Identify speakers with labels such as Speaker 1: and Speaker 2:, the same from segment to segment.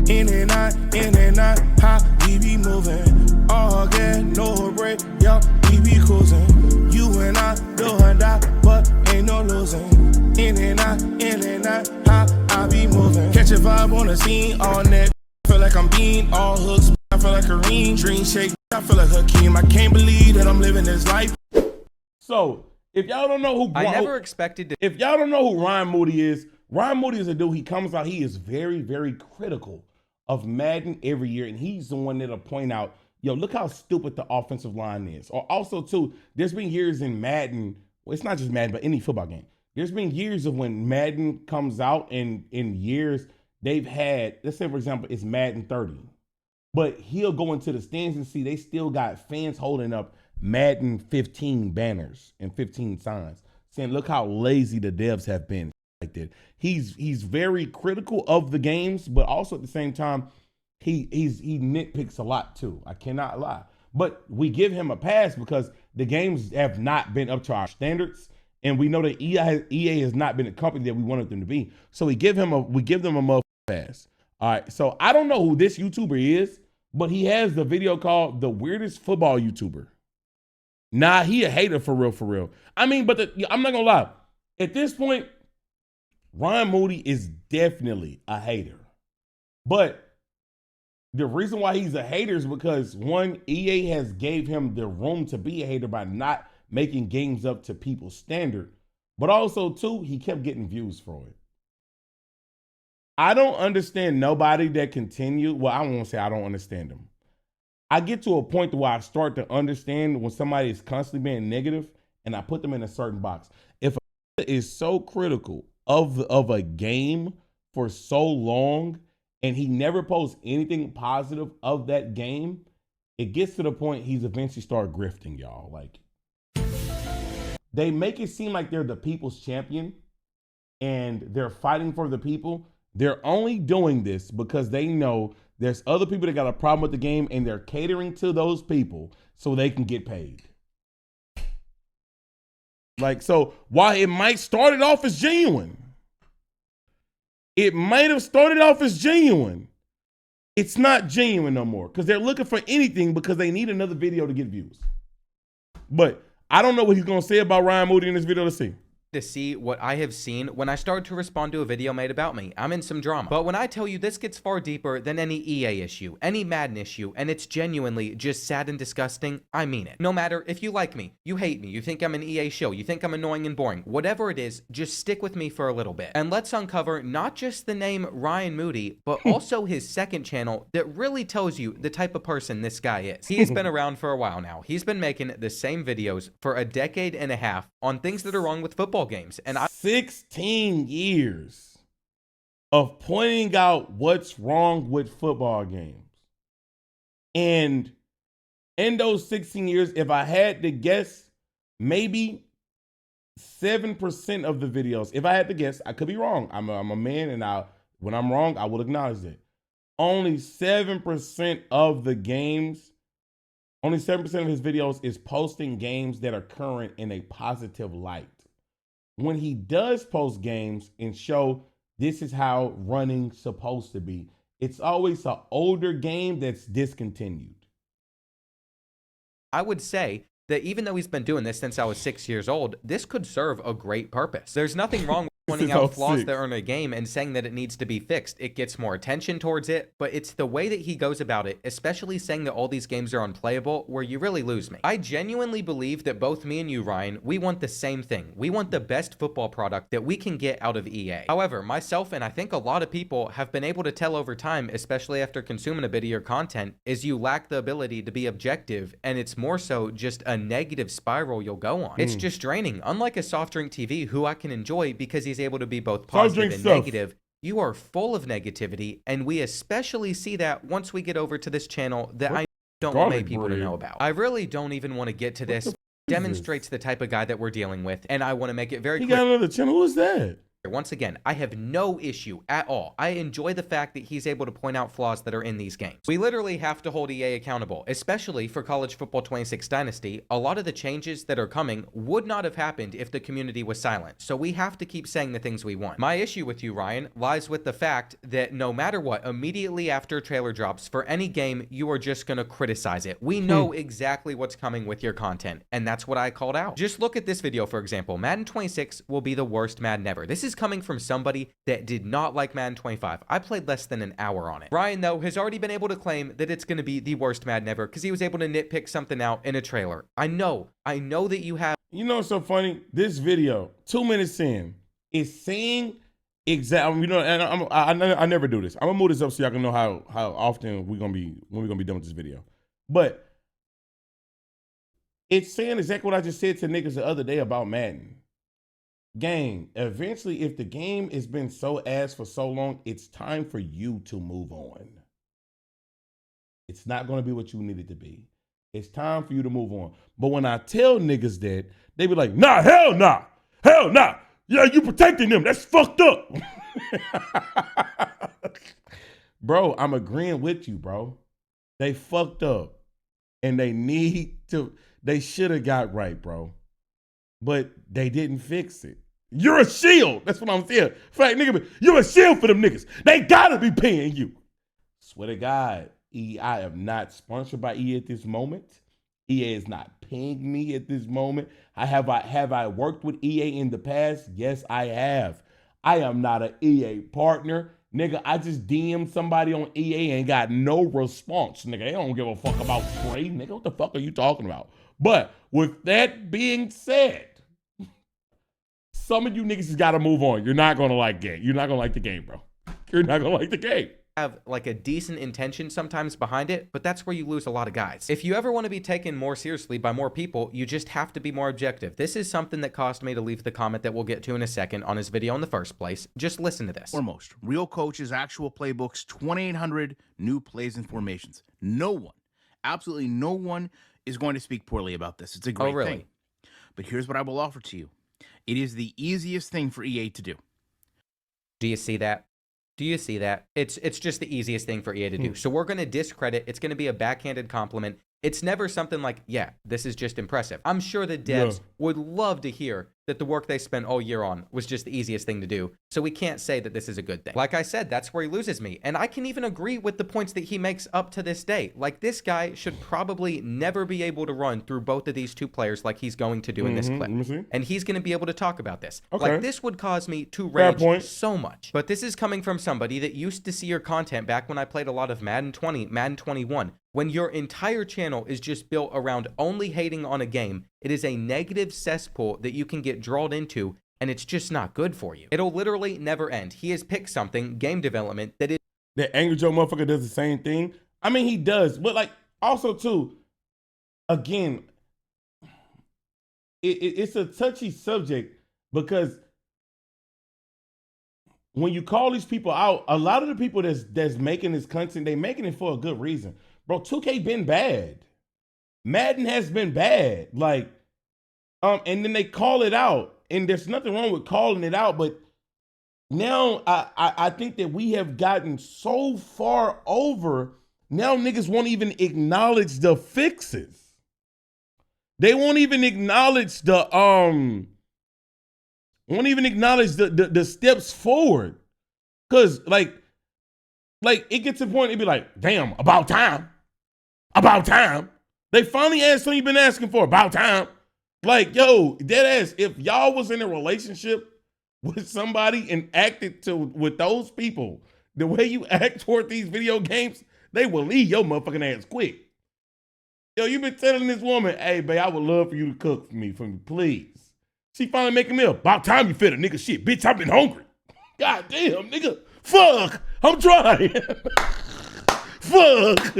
Speaker 1: in and out, how we be moving. All gas, no break, yo, we be cruising. You and I do and die, but ain't no losing. In and out, how I be moving. Catch a vibe on the scene, all net. Feel like I'm being all hooks. I feel like Kareem. Dream shake, I feel like Hakeem. I can't believe that I'm living this life.
Speaker 2: So, if y'all don't know who if y'all don't know who Ryan Moody is a dude, he comes out, he is very, very critical of Madden every year, and he's the one that'll point out, yo, look how stupid the offensive line is. Or also, too, there's been years in Madden, well, it's not just Madden, but any football game. There's been years of when Madden comes out, and in years they've had, let's say, for example, it's Madden 30. But he'll go into the stands and see they still got fans holding up Madden 15 banners and 15 signs, saying, look how lazy the devs have been. Like that. He's very critical of the games, but also at the same time, he nitpicks a lot too. I cannot lie. But we give him a pass because the games have not been up to our standards, and we know that EA has not been a company that we wanted them to be. So we give them a motherfucking pass. All right. So I don't know who this YouTuber is, but he has the video called The Weirdest Football YouTuber. Nah, he a hater for real. I mean, but I'm not gonna lie. At this point, Ryan Moody is definitely a hater. But the reason why he's a hater is because, one, EA has gave him the room to be a hater by not making games up to people's standard. But also, two, he kept getting views for it. I don't understand nobody that continue. Well, I won't say I don't understand them. I get to a point where I start to understand when somebody is constantly being negative, and I put them in a certain box. If a is so critical of a game for so long, and he never posts anything positive of that game, it gets to the point he's eventually start grifting, y'all. Like, they make it seem like they're the people's champion and they're fighting for the people. They're only doing this because they know there's other people that got a problem with the game, and they're catering to those people so they can get paid. Like, so while it might started off as genuine, it's not genuine no more because they're looking for anything because they need another video to get views. But I don't know what he's going to say about Ryan Moody in this video. Let's see.
Speaker 3: To see what I have seen when I started to respond to a video made about me. I'm in some drama. But when I tell you this gets far deeper than any EA issue, any Madden issue, and it's genuinely just sad and disgusting, I mean it. No matter if you like me, you hate me, you think I'm an EA show, you think I'm annoying and boring, whatever it is, just stick with me for a little bit. And let's uncover not just the name Ryan Moody, but also his second channel that really tells you the type of person this guy is. He's been around for a while now. He's been making the same videos for a decade and a half on things that are wrong with football games, and
Speaker 2: 16 years of pointing out what's wrong with football games. And in those 16 years, if I had to guess, maybe 7% of the videos, if I had to guess, I could be wrong. I'm a man, and when I'm wrong, I will acknowledge it. Only 7% of the games, only 7% of his videos is posting games that are current in a positive light. When he does post games and show this is how running's supposed to be, it's always an older game that's discontinued.
Speaker 3: I would say that even though he's been doing this since I was 6 years old, this could serve a great purpose. There's nothing wrong with pointing out flaws that are in a game and saying that it needs to be fixed. It gets more attention towards it, but it's the way that he goes about it, especially saying that all these games are unplayable, where you really lose me. I genuinely believe that both me and you, Ryan, we want the same thing. We want the best football product that we can get out of EA. However, myself and I think a lot of people have been able to tell over time, especially after consuming a bit of your content, is you lack the ability to be objective, and it's more so just a negative spiral you'll go on. It's just draining. Unlike a soft drink TV, who I can enjoy because he's able to be both positive and negative, you are full of negativity, and we especially see that once we get over to this channel that I don't want many people to know about. I really don't even want to get to this. Demonstrates the type of guy that we're dealing with, and I want to make it very clear.
Speaker 2: He got another channel. Who is that?
Speaker 3: Once again, I have no issue at all. I enjoy the fact that he's able to point out flaws that are in these games. We literally have to hold EA accountable, especially for College Football 26 Dynasty. A lot of the changes that are coming would not have happened if the community was silent. So we have to keep saying the things we want. My issue with you, Ryan, lies with the fact that no matter what, immediately after a trailer drops for any game, you are just going to criticize it. We know exactly what's coming with your content, and that's what I called out. Just look at this video, for example. Madden 26 will be the worst Madden ever. This is coming from somebody that did not like Madden 25. I played less than an hour on it. Ryan, though, has already been able to claim that it's going to be the worst Madden ever because he was able to nitpick something out in a trailer. I know that you have.
Speaker 2: You know what's so funny? This video, 2 minutes in, is saying exactly. You know, and I never do this. I'm gonna move this up so y'all can know how often we're gonna be done with this video. But it's saying exactly what I just said to niggas the other day about Madden. Game, eventually, if the game has been so ass for so long, it's time for you to move on. It's not going to be what you need it to be. It's time for you to move on. But when I tell niggas that, they be like, nah, hell nah. Hell nah. Yeah, you protecting them. That's fucked up. Bro, I'm agreeing with you, bro. They fucked up. And they should have got right, bro. But they didn't fix it. You're a shield. That's what I'm saying. Fact, nigga, you're a shield for them niggas. They gotta be paying you. Swear to God, I am not sponsored by EA at this moment. EA is not paying me at this moment. Have I worked with EA in the past? Yes, I have. I am not an EA partner. Nigga, I just DM'd somebody on EA and got no response. Nigga, they don't give a fuck about Trey. Nigga, what the fuck are you talking about? But with that being said, some of you niggas just gotta move on. You're not gonna like game. You're not gonna like the game, bro. You're not gonna like the game.
Speaker 3: Have like a decent intention sometimes behind it, but that's where you lose a lot of guys. If you ever want to be taken more seriously by more people, you just have to be more objective. This is something that caused me to leave the comment that we'll get to in a second on his video in the first place. Just listen to this.
Speaker 4: Foremost, real coaches, actual playbooks, 2,800 new plays and formations. No one, absolutely no one is going to speak poorly about this. It's a great thing. But here's what I will offer to you. It is the easiest thing for EA to do.
Speaker 3: Do you see that? Do you see that? It's just the easiest thing for EA to do. So we're going to discredit. It's going to be a backhanded compliment. It's never something like, yeah, this is just impressive. I'm sure the devs would love to hear that the work they spent all year on was just the easiest thing to do. So we can't say that this is a good thing. Like I said, that's where he loses me. And I can even agree with the points that he makes up to this day. Like, this guy should probably never be able to run through both of these two players like he's going to do in this clip. And he's going to be able to talk about this. Like, this would cause me to rage so much. But this is coming from somebody that used to see your content back when I played a lot of Madden 20, Madden 21. When your entire channel is just built around only hating on a game, it is a negative cesspool that you can get drawn into, and it's just not good for you. It'll literally never end. He has picked something, game development, that is...
Speaker 2: That Angry Joe motherfucker does the same thing. I mean, he does, but like, also too, again, it's a touchy subject because when you call these people out, a lot of the people that's making this content, they making it for a good reason. Bro, 2K been bad. Madden has been bad. Like, and then they call it out. And there's nothing wrong with calling it out, but now I think that we have gotten so far over, now niggas won't even acknowledge the fixes. They won't even acknowledge the steps forward. Cause like it gets to the point, it'd be like, damn, about time. About time. They finally asked something you've been asking for. About time. Like, yo, deadass, if y'all was in a relationship with somebody and acted with those people the way you act toward these video games, they will leave your motherfucking ass quick. Yo, you been telling this woman, hey, babe, I would love for you to cook for me, please. She finally making me up. About time you fed a nigga shit. Bitch, I've been hungry. God damn, nigga. Fuck. I'm trying. Fuck.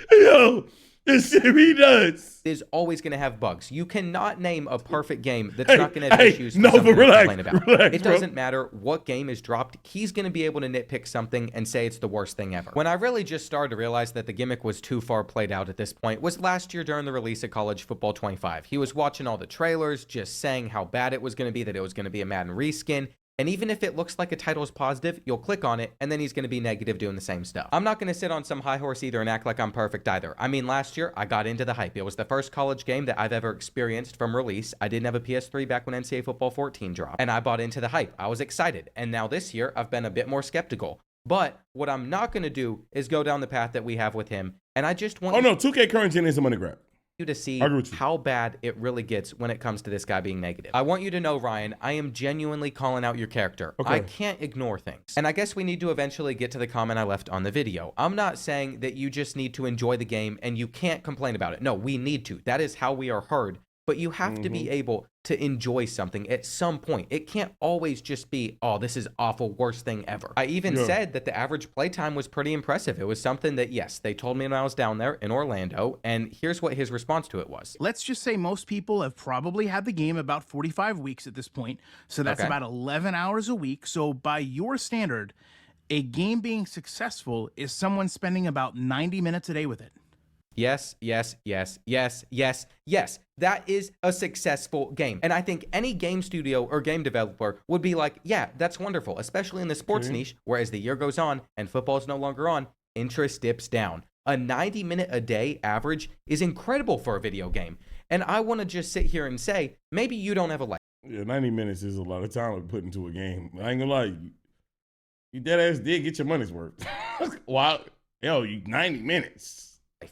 Speaker 2: Yo, the shit he does
Speaker 3: is always going to have bugs. You cannot name a perfect game that's not going to have issues for
Speaker 2: no,
Speaker 3: something
Speaker 2: but
Speaker 3: to
Speaker 2: relax,
Speaker 3: complain about.
Speaker 2: relax,
Speaker 3: It doesn't matter what game is dropped. He's going to be able to nitpick something and say it's the worst thing ever. When I really just started to realize that the gimmick was too far played out at this point was last year during the release of College Football 25. He was watching all the trailers, just saying how bad it was going to be, that it was going to be a Madden reskin. And even if it looks like a title is positive, you'll click on it, and then he's going to be negative doing the same stuff. I'm not going to sit on some high horse either and act like I'm perfect either. I mean, last year, I got into the hype. It was the first college game that I've ever experienced from release. I didn't have a PS3 back when NCAA Football 14 dropped, and I bought into the hype. I was excited, and now this year, I've been a bit more skeptical. But what I'm not going to do is go down the path that we have with him, and I just want...
Speaker 2: Oh, no, 2K current gen is a money grab.
Speaker 3: You to see how bad it really gets when it comes to this guy being negative. I want you to know, Ryan, I am genuinely calling out your character. Okay. I can't ignore things. And I guess we need to eventually get to the comment I left on the video. I'm not saying that you just need to enjoy the game and you can't complain about it. No, we need to. That is how we are heard. But you have to be able to enjoy something at some point. It can't always just be, oh, this is awful, worst thing ever. I even said that the average playtime was pretty impressive. It was something that, yes, they told me when I was down there in Orlando, and here's what his response to it was.
Speaker 4: Let's just say most people have probably had the game about 45 weeks at this point, so that's about 11 hours a week. So by your standard, a game being successful is someone spending about 90 minutes a day with it.
Speaker 3: Yes, yes, yes, yes, yes, yes. That is a successful game. And I think any game studio or game developer would be like, yeah, that's wonderful, especially in the sports niche, where as the year goes on and football is no longer on, interest dips down. A 90-minute a day average is incredible for a video game. And I want to just sit here and say, maybe you don't have a life.
Speaker 2: Yeah, 90 minutes is a lot of time to put into a game. I ain't gonna lie. You dead ass did get your money's worth. Wow. Yo, you 90 minutes.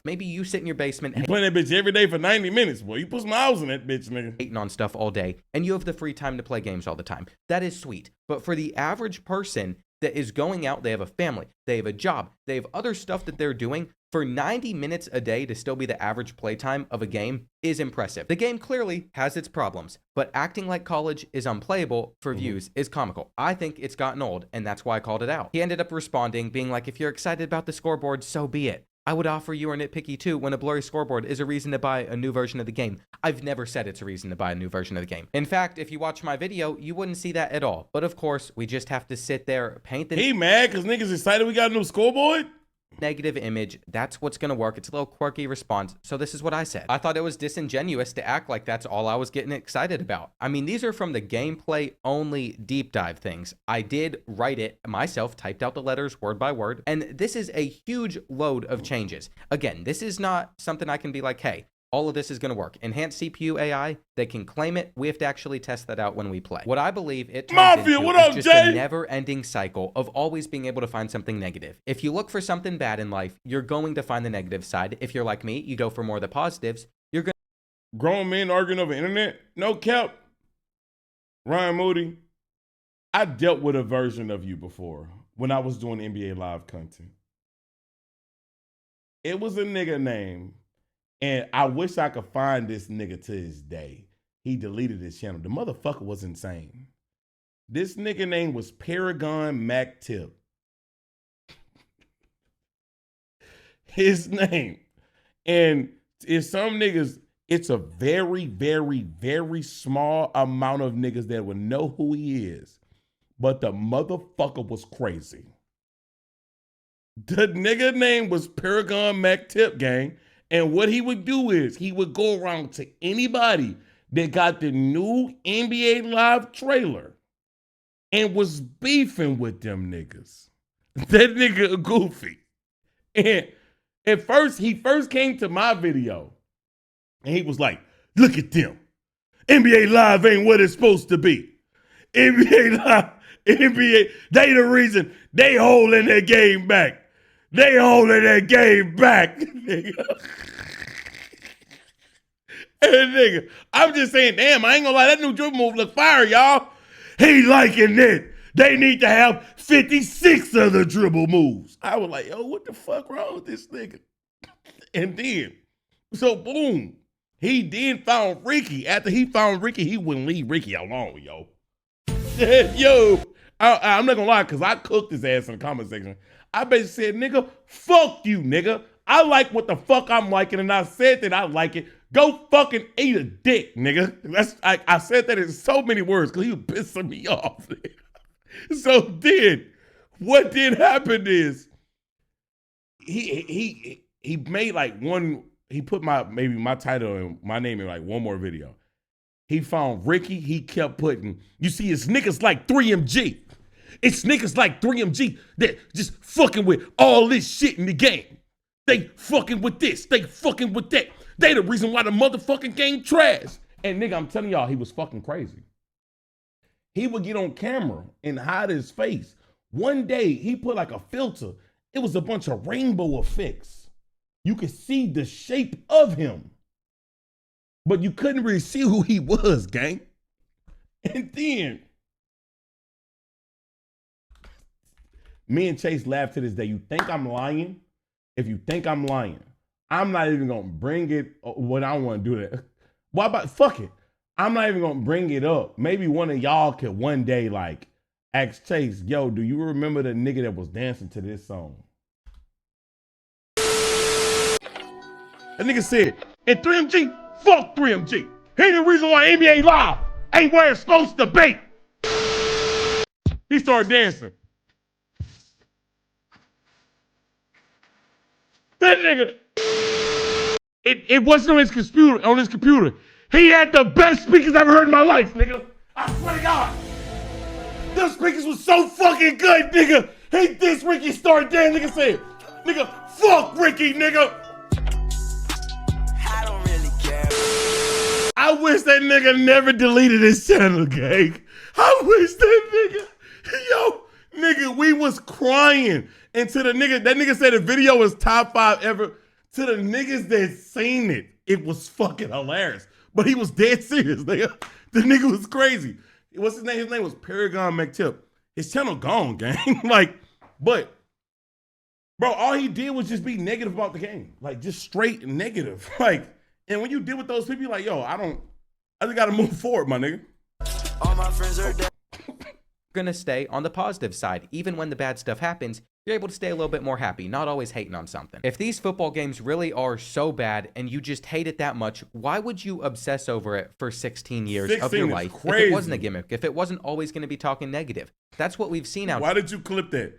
Speaker 3: Maybe you sit in your basement.
Speaker 2: You playing that bitch every day for 90 minutes, boy. You put some hours in that bitch, nigga.
Speaker 3: Hating on stuff all day, and you have the free time to play games all the time. That is sweet. But for the average person that is going out, they have a family, they have a job, they have other stuff that they're doing, for 90 minutes a day to still be the average playtime of a game is impressive. The game clearly has its problems, but acting like college is unplayable for views is comical. I think it's gotten old, and that's why I called it out. He ended up responding, being like, if you're excited about the scoreboard, so be it. I would offer you are nitpicky too when a blurry scoreboard is a reason to buy a new version of the game. I've never said it's a reason to buy a new version of the game. In fact, if you watch my video, you wouldn't see that at all. But of course, we just have to sit there, paint the...
Speaker 2: He mad because niggas excited we got a new scoreboard?
Speaker 3: Negative image. That's what's going to work. It's a little quirky response. So this is what I said. I thought it was disingenuous to act like that's all I was getting excited about. I mean, these are from the gameplay only deep dive things. I did write it myself, typed out the letters word by word. And this is a huge load of changes. Again, this is not something I can be like, hey, all of this is going to work. Enhanced CPU AI, they can claim it. We have to actually test that out when we play. What I believe it turns into is just a never-ending cycle of always being able to find something negative. If you look for something bad in life, you're going to find the negative side. If you're like me, you go for more of the positives. You're going to...
Speaker 2: Grown men arguing over internet? No cap. Ryan Moody, I dealt with a version of you before when I was doing NBA Live content. It was a nigga named... And I wish I could find this nigga to this day. He deleted his channel. The motherfucker was insane. This nigga name was Paragon MTip. His name. And it's some niggas, it's a very, very, very small amount of niggas that would know who he is. But the motherfucker was crazy. The nigga name was Paragon MTip, gang. And what he would do is he would go around to anybody that got the new NBA Live trailer and was beefing with them niggas. That nigga goofy. And at first, he first came to my video and he was like, look at them. NBA Live ain't what it's supposed to be. NBA Live, NBA, they the reason they holding their game back. They holding that game back, nigga. And nigga, I'm just saying, damn, I ain't gonna lie, that new dribble move look fire, y'all. He liking it. They need to have 56 of the dribble moves. I was like, yo, what the fuck wrong with this nigga? And then, so boom, he then found Ricky. After he found Ricky, he wouldn't leave Ricky alone, yo. Yo, I'm not gonna lie, because I cooked his ass in the comment section. I basically said, nigga, fuck you, nigga. I like what the fuck I'm liking, and I said that I like it. Go fucking eat a dick, nigga. I said that in so many words because he was pissing me off. So then, what did happen is he made like one. He put my title and my name in like one more video. He found Ricky. He kept putting. You see, it's niggas like 3MG. It's niggas like 3MG that just fucking with all this shit in the game. They fucking with this. They fucking with that. They the reason why the motherfucking game trash. And nigga, I'm telling y'all, he was fucking crazy. He would get on camera and hide his face. One day, he put like a filter. It was a bunch of rainbow effects. You could see the shape of him, but you couldn't really see who he was, gang. And then, me and Chase laugh to this day. You think I'm lying? If you think I'm lying, I'm not even gonna bring it. What I don't want to do that. Why about fuck it? I'm not even gonna bring it up. Maybe one of y'all could one day like ask Chase, yo, do you remember the nigga that was dancing to this song? That nigga said, and 3MG, fuck 3MG. He the reason why NBA Live ain't where it's supposed to be. He started dancing. That nigga, it wasn't on his computer. He had the best speakers I've ever heard in my life, nigga. I swear to God. Those speakers was so fucking good, nigga. He dissed Ricky, started dancing, nigga said, nigga, fuck Ricky, nigga.
Speaker 5: I don't really care.
Speaker 2: I wish that nigga never deleted his channel, gang. I wish that nigga, yo, nigga, we was crying. And to the nigga, that nigga said the video was top 5 ever. To the niggas that seen it, it was fucking hilarious. But he was dead serious, nigga. The nigga was crazy. What's his name? His name was Paragon MTip. His channel gone, gang. Like, but, bro, all he did was just be negative about the game. Like, just straight negative. Like, and when you deal with those people, you're like, yo, I just gotta move forward, my nigga.
Speaker 5: All my friends are dead.
Speaker 3: Gonna stay on the positive side. Even when the bad stuff happens, you're able to stay a little bit more happy, not always hating on something. If these football games really are so bad and you just hate it that much, why would you obsess over it for 16 years of your life if it wasn't a gimmick, if it wasn't always going to be talking negative? That's what we've seen out.
Speaker 2: Why did you clip that?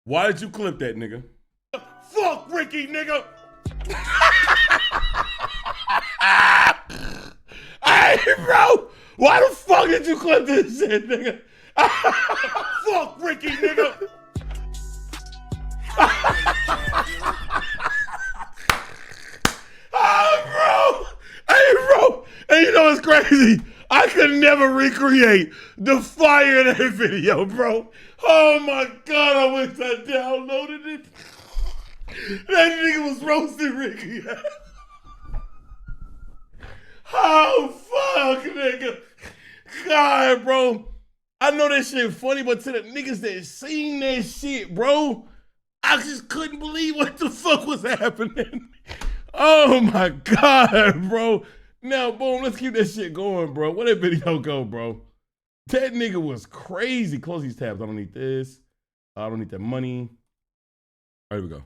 Speaker 2: Why did you clip that, nigga? Fuck Ricky, nigga. Hey, bro. Why the fuck did you clip this shit, nigga? Fuck Ricky, nigga. Oh, bro. Hey, bro. And you know what's crazy? I could never recreate the fire in that video, bro. Oh my God, I wish I downloaded it. That nigga was roasting Ricky. Oh, fuck, nigga. God, bro. I know that shit funny, but to the niggas that seen that shit, bro, I just couldn't believe what the fuck was happening. Oh my God, bro. Now, boom, let's keep that shit going, bro. Where that video go, bro? That nigga was crazy. Close these tabs. I don't need this. I don't need that money. All right, here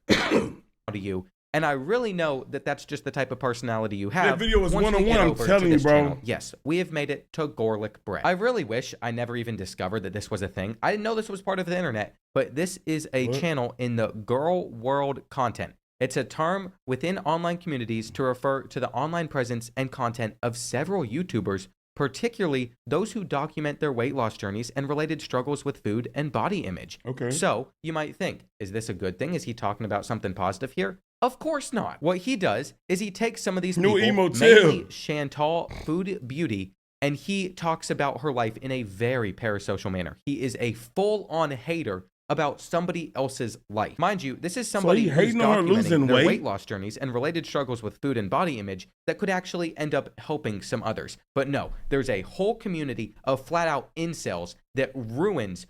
Speaker 2: we go.
Speaker 3: To you. And I really know that that's just the type of personality you have.
Speaker 2: That video was one-on-one, I'm telling you, bro.
Speaker 3: Channel. Yes, we have made it to Gorlic Bread. I really wish I never even discovered that this was a thing. I didn't know this was part of the internet, but this is a channel in the Gorlworld content. It's a term within online communities to refer to the online presence and content of several YouTubers, particularly those who document their weight loss journeys and related struggles with food and body image.
Speaker 2: Okay.
Speaker 3: So you might think, is this a good thing? Is he talking about something positive here? Of course not. What he does is he takes some of these people, mainly Chantal Food Beauty, and he talks about her life in a very parasocial manner. He is a full-on hater about somebody else's life. Mind you, this is somebody who's documenting their weight loss journeys and related struggles with food and body image that could actually end up helping some others. But no, there's a whole community of flat-out incels that ruins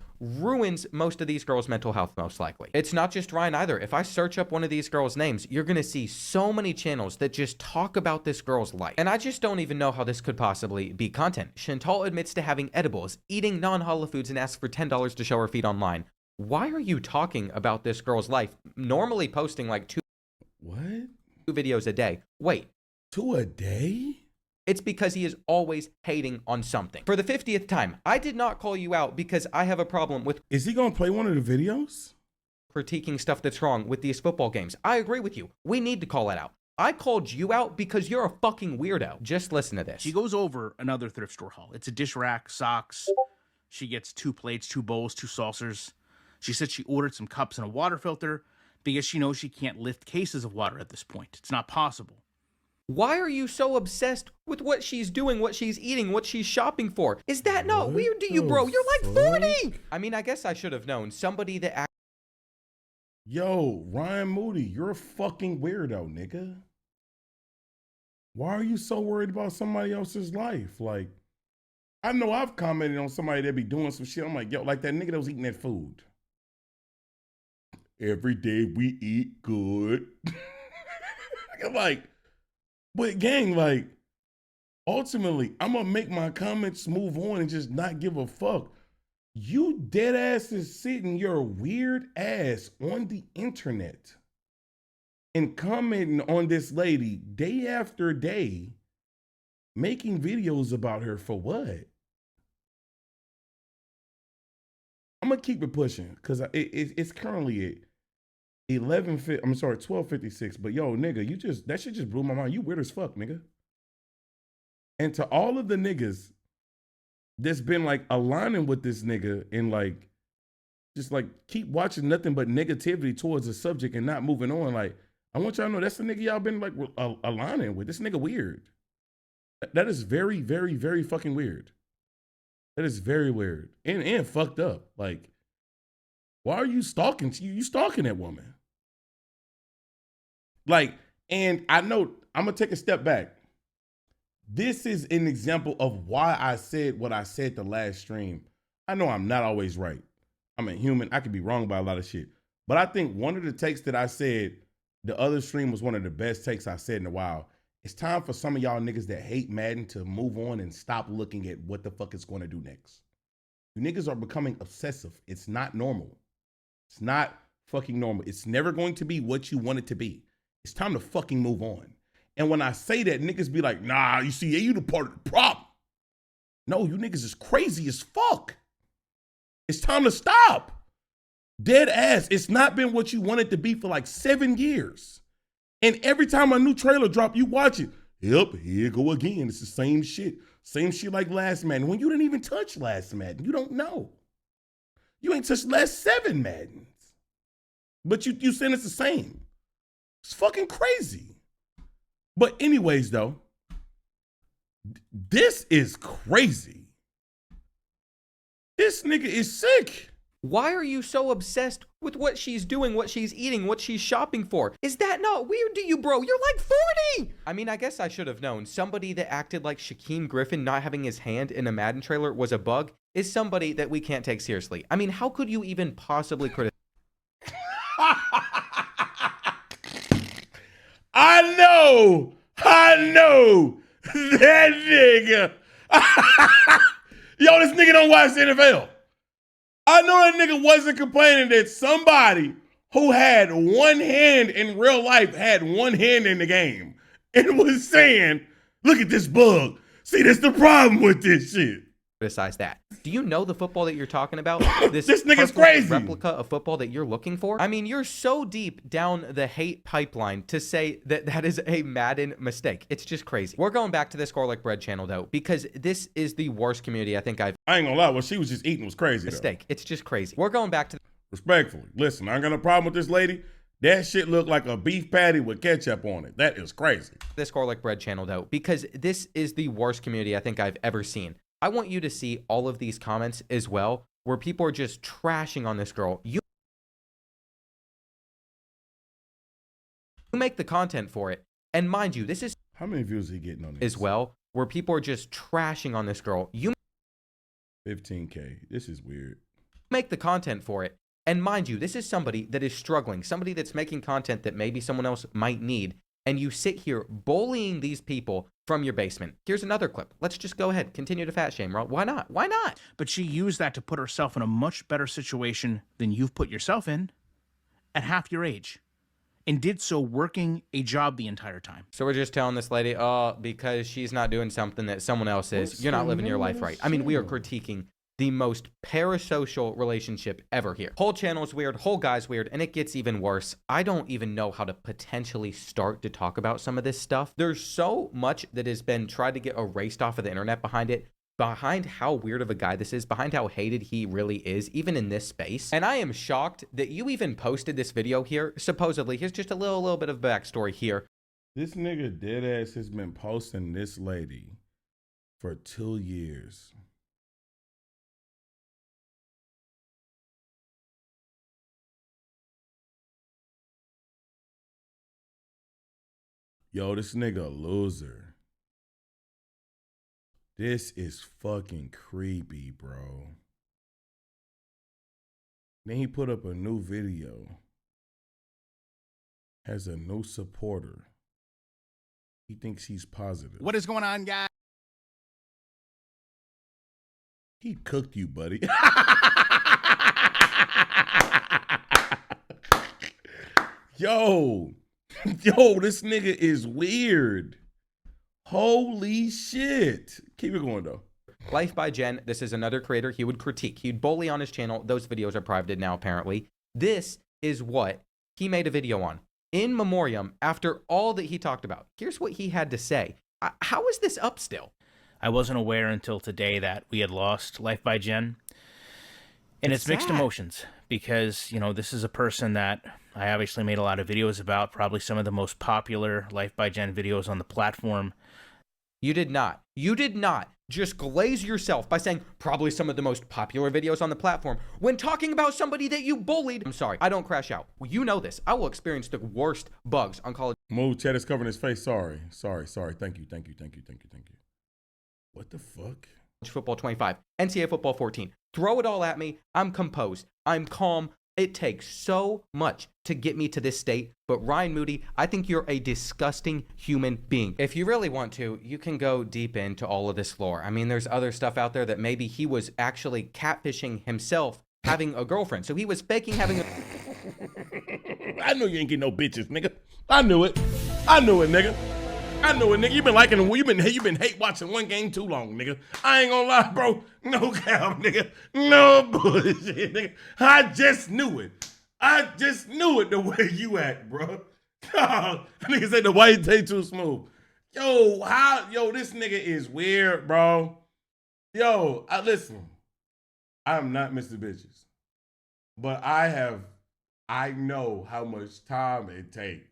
Speaker 3: most of these girls' mental health, most likely. It's not just Ryan either. If I search up one of these girls' names, you're gonna see so many channels that just talk about this girl's life. And I just don't even know how this could possibly be content. Chantal admits to having edibles, eating non-halal foods, and asks for $10 to show her feet online. Why are you talking about this girl's life? Normally posting like two videos a day. Wait.
Speaker 2: 2 a day?
Speaker 3: It's because he is always hating on something. For the 50th time, I did not call you out because I have a problem with...
Speaker 2: Is he gonna play one of the videos?
Speaker 3: Critiquing stuff that's wrong with these football games. I agree with you. We need to call it out. I called you out because you're a fucking weirdo. Just listen to this.
Speaker 4: She goes over another thrift store haul. It's a dish rack, socks. She gets 2 plates, 2 bowls, 2 saucers. She said she ordered some cups and a water filter because she knows she can't lift cases of water at this point. It's not possible.
Speaker 3: Why are you so obsessed with what she's doing, what she's eating, what she's shopping for? Is that not weird to you, bro? You're like 40! I mean, I guess I should have known. Somebody that...
Speaker 2: Yo, Ryan Moody, you're a fucking weirdo, nigga. Why are you so worried about somebody else's life? Like, I know I've commented on somebody that be doing some shit. I'm like, yo, like that nigga that was eating that food. Every day we eat good. I'm like, but gang, like, ultimately, I'm gonna make my comments move on and just not give a fuck. You dead ass is sitting your weird ass on the internet and commenting on this lady day after day, making videos about her for what? I'm gonna keep it pushing because it's currently at 12:56. But yo, nigga, that shit just blew my mind. You weird as fuck, nigga. And to all of the niggas that's been like aligning with this nigga and like just like keep watching nothing but negativity towards the subject and not moving on. Like, I want y'all to know that's the nigga y'all been like aligning with. This nigga weird. That is very, very, very fucking weird. That is very weird and fucked up. Like, why are you stalking? You stalking that woman? Like, and I know I'm gonna take a step back. This is an example of why I said what I said the last stream. I know I'm not always right. I'm a human. I could be wrong about a lot of shit. But I think one of the takes that I said the other stream was one of the best takes I said in a while. It's time for some of y'all niggas that hate Madden to move on and stop looking at what the fuck it's going to do next. You niggas are becoming obsessive. It's not normal. It's not fucking normal. It's never going to be what you want it to be. It's time to fucking move on. And when I say that, niggas be like, nah, you see, you the part of the problem. No, you niggas is crazy as fuck. It's time to stop. Dead ass. It's not been what you want it to be for like 7 years. And every time a new trailer drop, you watch it. Yep, here you go again. It's the same shit. Same shit like last Madden. When you didn't even touch last Madden, you don't know. You ain't touched last 7 Maddens. But you saying it's the same. It's fucking crazy. But anyways, though, this is crazy. This nigga is sick.
Speaker 3: Why are you so obsessed with what she's doing, what she's eating, what she's shopping for? Is that not weird to you, bro? You're like 40! I mean, I guess I should have known. Somebody that acted like Shaquem Griffin not having his hand in a Madden trailer was a bug is somebody that we can't take seriously. I mean, how could you even possibly criticize?
Speaker 2: I know that nigga. Yo, this nigga don't watch the NFL. I know that nigga wasn't complaining that somebody who had one hand in real life had one hand in the game and was saying, look at this bug. See, that's the problem with this shit.
Speaker 3: Criticize that. Do you know the football that you're talking about?
Speaker 2: This nigga's crazy.
Speaker 3: Replica of football that you're looking for? I mean, you're so deep down the hate pipeline to say that that is a Madden mistake. It's just crazy. We're going back to this Gorlic Bread channel, though, because this is the worst community I think I've...
Speaker 2: I ain't gonna lie, what she was just eating was crazy,
Speaker 3: mistake.
Speaker 2: Though.
Speaker 3: It's just crazy. We're going back to...
Speaker 2: Respectfully, listen, I ain't got no problem with this lady. That shit looked like a beef patty with ketchup on it. That is crazy.
Speaker 3: This Gorlic Bread channel, though, because this is the worst community I think I've ever seen. I want you to see all of these comments as well, where people are just trashing on this girl. You make the content for it. And mind you, this is...
Speaker 2: How many views are he getting on this?
Speaker 3: As well, where people are just trashing on this girl. You
Speaker 2: 15K. This is weird.
Speaker 3: Make the content for it. And mind you, this is somebody that is struggling, somebody that's making content that maybe someone else might need. and you sit here bullying these people from your basement. Here's another clip. Let's just go ahead. Continue to fat shame, bro. Why not? Why not?
Speaker 4: But she used that to put herself in a much better situation than you've put yourself in at half your age, and did so working a job the entire time.
Speaker 3: So we're just telling this lady, oh, because she's not doing something that someone else is, you're not living your life right. I mean, we are critiquing the most parasocial relationship ever here. Whole channel is weird, whole guy's weird, and it gets even worse. I don't even know how to potentially start to talk about some of this stuff. There's so much that has been tried to get erased off of the internet behind it, behind how weird of a guy this is, behind how hated he really is, even in this space. And I am shocked that you even posted this video here. Supposedly, here's just a little bit of backstory here.
Speaker 2: This nigga deadass has been posting this lady for 2 years. Yo, this nigga a loser. This is fucking creepy, bro. Then he put up a new video. Has a new supporter. He thinks he's positive.
Speaker 4: What is going on, guys?
Speaker 2: He cooked you, buddy. Yo, this nigga is weird. Holy shit. Keep it going, though.
Speaker 3: Life by Jen. This is another creator he would critique. He'd bully on his channel. Those videos are privated now, apparently. This is what he made a video on. In memoriam, after all that he talked about. Here's what he had to say. How is this up still?
Speaker 4: I wasn't aware until today that we had lost Life by Jen. And it's mixed emotions because, you know, this is a person that I obviously made a lot of videos about, probably some of the most popular Life by Jen videos on the platform.
Speaker 3: You did not just glaze yourself by saying probably some of the most popular videos on the platform when talking about somebody that you bullied. I'm sorry, I don't crash out. Well, you know this. I will experience the worst bugs on college.
Speaker 2: Moody, Chad is covering his face. Sorry. Thank you. What the fuck?
Speaker 3: Football 25, NCAA football 14. Throw it all at me. I'm composed. I'm calm. It takes so much to get me to this state. But Ryan Moody, I think you're a disgusting human being. If you really want to, you can go deep into all of this lore. I mean, there's other stuff out there that maybe he was actually catfishing himself, having a girlfriend. So he was faking having a...
Speaker 2: I knew you ain't getting no bitches, nigga. I knew it, nigga. You been hate watching one game too long, nigga. I ain't gonna lie, bro. No cap, nigga. No bullshit, nigga. I just knew it the way you act, bro. Nigga said the white tape too smooth. Yo, this nigga is weird, bro. Yo, listen. I'm not Mr. Bitches. But I know how much time it takes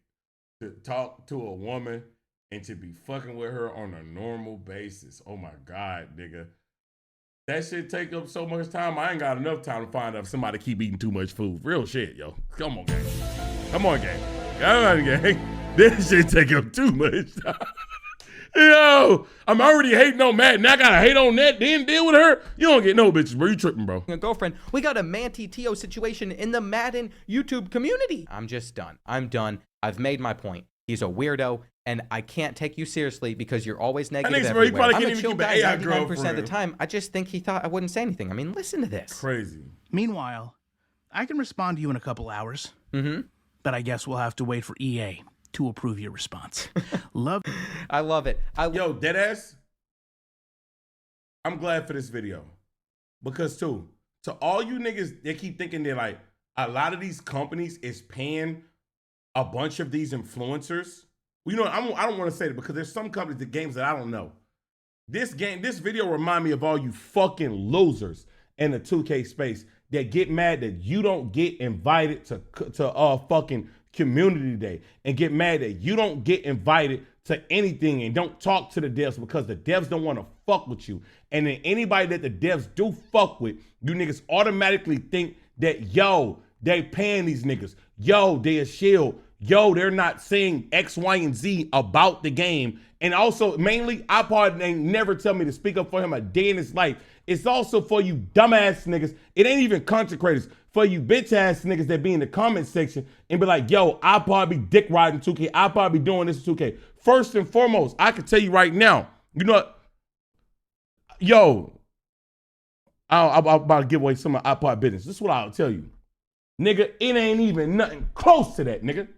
Speaker 2: to talk to a woman and to be fucking with her on a normal basis. Oh my God, nigga. That shit take up so much time. I ain't got enough time to find out if somebody keep eating too much food. Real shit, yo. Come on, gang. Come on, gang. This shit take up too much time. Yo, I'm already hating on Matt. Now I gotta hate on that, then deal with her. You don't get no bitches, bro. You tripping, bro.
Speaker 3: A girlfriend. We got a Manti Teo situation in the Madden YouTube community. I'm just done. I'm done. I've made my point. He's a weirdo, and I can't take you seriously because you're always negative everywhere. I'm a chill guy 99% of the time. I just think he thought I wouldn't say anything. I mean, listen to this.
Speaker 2: Crazy.
Speaker 4: Meanwhile, I can respond to you in a couple hours. But I guess we'll have to wait for EA to approve your response.
Speaker 3: I love it.
Speaker 2: Yo, deadass. I'm glad for this video. Because, to all you niggas, they keep thinking they're like, a lot of these companies is paying a bunch of these influencers. Well, you know, I don't want to say that because there's some companies, the games that I don't know. This video remind me of all you fucking losers in the 2K space that get mad that you don't get invited to fucking community day and get mad that you don't get invited to anything and don't talk to the devs because the devs don't want to fuck with you. And then anybody that the devs do fuck with, you niggas automatically think that, yo, they paying these niggas. Yo, they a shield. Yo, they're not saying X, Y, and Z about the game. And also, mainly, iPod ain't never tell me to speak up for him a day in his life. It's also for you dumbass niggas. It ain't even content creators. for you bitch ass niggas that be in the comment section and be like, yo, I'll probably be dick riding 2K. I'll probably be doing this in 2K. First and foremost, I can tell you right now, you know what? Yo, I'm about to give away some of my iPod business. This is what I'll tell you. Nigga, it ain't even nothing close to that, nigga.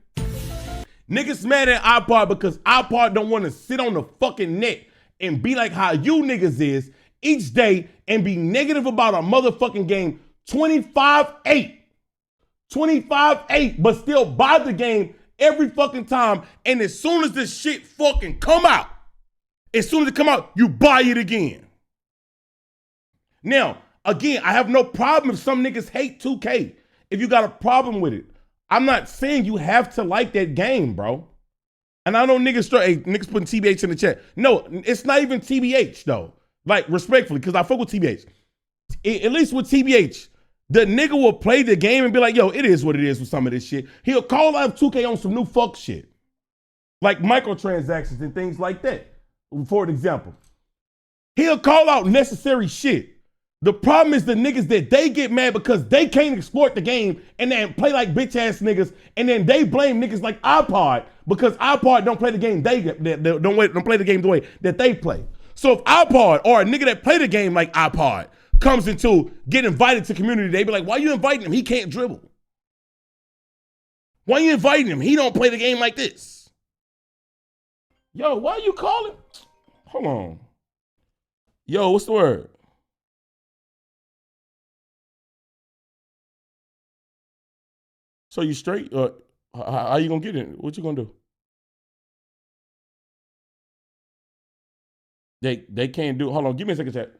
Speaker 2: Niggas mad at iPod because iPod don't want to sit on the fucking net and be like how you niggas is each day and be negative about a motherfucking game 25-8. 25-8, but still buy the game every fucking time. And as soon as this shit fucking come out, you buy it again. Now, again, I have no problem if some niggas hate 2K. If you got a problem with it, I'm not saying you have to like that game, bro. And I know niggas putting TBH in the chat. No, it's not even TBH though. Like, respectfully, because I fuck with TBH. At least with TBH, the nigga will play the game and be like, yo, it is what it is with some of this shit. He'll call out 2K on some new fuck shit. Like microtransactions and things like that, for an example. He'll call out necessary shit. The problem is the niggas that they get mad because they can't exploit the game and then play like bitch ass niggas, and then they blame niggas like iPod because iPod don't play the game they don't play the game the way that they play. So if iPod or a nigga that play the game like iPod comes into get invited to community, they be like, why you inviting him? He can't dribble. Why you inviting him? He don't play the game like this. Yo, why you calling? Hold on. Yo, what's the word? So you straight? How you gonna get it? What you gonna do? They can't do. Hold on, give me a second, chat.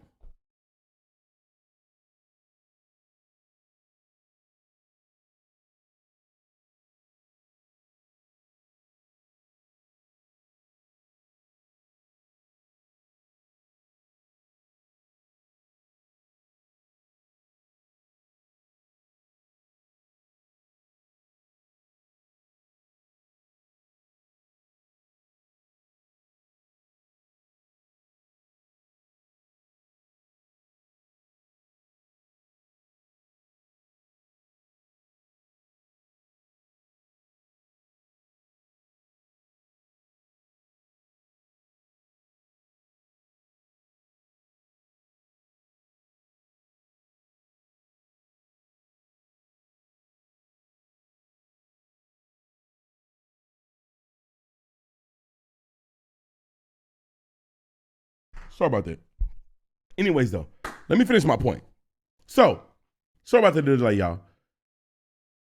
Speaker 2: Sorry about that. Anyways, though, let me finish my point. So, sorry about the delay, y'all.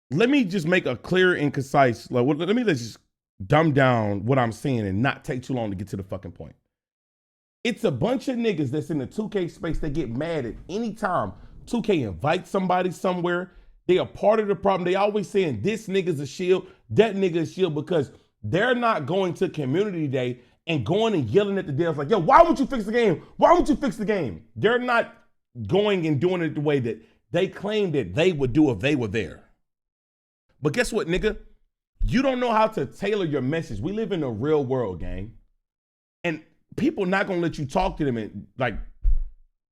Speaker 2: Let me just make a clear and concise, let me just dumb down what I'm saying and not take too long to get to the fucking point. It's a bunch of niggas that's in the 2K space that get mad at any time 2K invites somebody somewhere. They are part of the problem. They always saying this nigga's a shield, that nigga's a shield, because they're not going to community day and going and yelling at the devs like, yo, why won't you fix the game? Why won't you fix the game? They're not going and doing it the way that they claim that they would do if they were there. But guess what, nigga? You don't know how to tailor your message. We live in a real world, gang. And people not gonna let you talk to them and like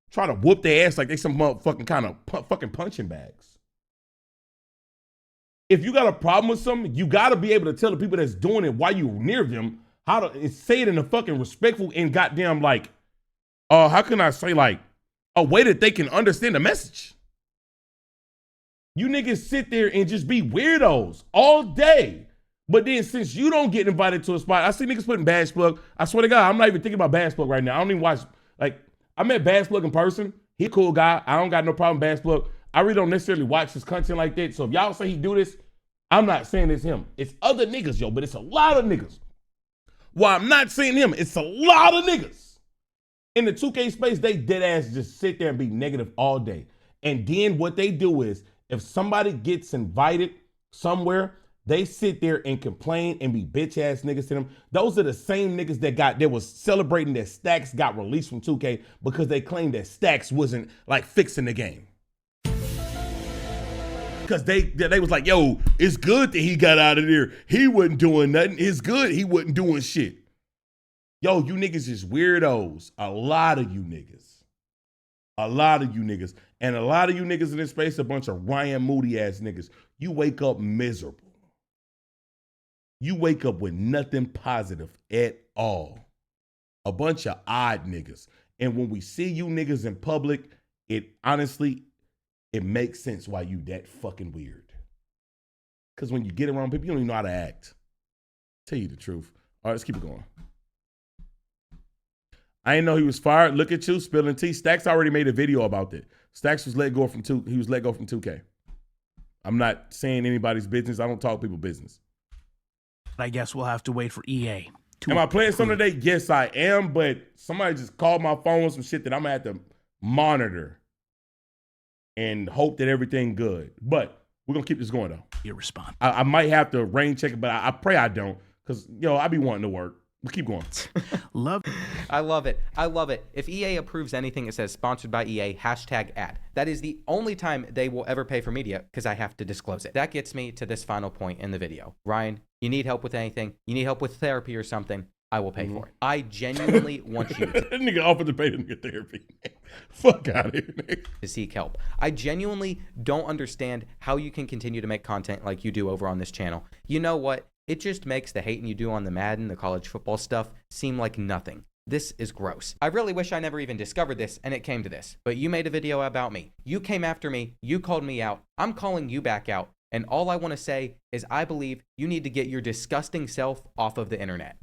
Speaker 2: try to whoop their ass like they some motherfucking kind of fucking punching bags. If you got a problem with something, you gotta be able to tell the people that's doing it while you near them how to say it in a fucking respectful and goddamn like, how can I say, like a way that they can understand the message. You niggas sit there and just be weirdos all day. But then since you don't get invited to a spot, I see niggas putting Bash Plug. I swear to God, I'm not even thinking about Bash Plug right now. I don't even watch, like, I met Bash Plug in person. He a cool guy. I don't got no problem with Bash Plug. I really don't necessarily watch his content like that. So if y'all say he do this, I'm not saying it's him. It's other niggas, yo, but it's a lot of niggas. Well, I'm not saying him. It's a lot of niggas. In the 2K space, they dead ass just sit there and be negative all day. And then what they do is, if somebody gets invited somewhere, they sit there and complain and be bitch ass niggas to them. Those are the same niggas that was celebrating that Stacks got released from 2K because they claimed that Stacks wasn't like fixing the game. Because they was like, yo, it's good that he got out of there. He wasn't doing nothing. It's good he wasn't doing shit. Yo, you niggas is weirdos. A lot of you niggas. A lot of you niggas. And a lot of you niggas in this space, a bunch of Ryan Moody ass niggas. You wake up miserable. You wake up with nothing positive at all. A bunch of odd niggas. And when we see you niggas in public, it honestly, it makes sense why you that fucking weird. Because when you get around people, you don't even know how to act. Tell you the truth. All right, let's keep it going. I didn't know he was fired. Look at you, spilling tea. Stacks already made a video about that. Stacks was let go from 2K. I'm not saying anybody's business. I don't talk people business.
Speaker 4: I guess we'll have to wait for EA.
Speaker 2: Am I playing something today? Yes, I am, but somebody just called my phone with some shit that I'm gonna have to monitor and hope that everything good. But we're gonna keep this going though.
Speaker 4: Your response.
Speaker 2: I might have to rain check it, but I pray I don't, because I be wanting to work. We'll keep going.
Speaker 3: I love it. I love it. If EA approves anything, it says sponsored by EA, #ad. That is the only time they will ever pay for media because I have to disclose it. That gets me to this final point in the video. Ryan, you need help with anything? You need help with therapy or something? I will pay for it. I genuinely want you to.
Speaker 2: That nigga offered to pay to get therapy. Fuck out of here, nigga.
Speaker 3: To seek help. I genuinely don't understand how you can continue to make content like you do over on this channel. You know what? It just makes the hating you do on the Madden, the college football stuff, seem like nothing. This is gross. I really wish I never even discovered this and it came to this. But you made a video about me. You came after me. You called me out. I'm calling you back out. And all I want to say is I believe you need to get your disgusting self off of the internet.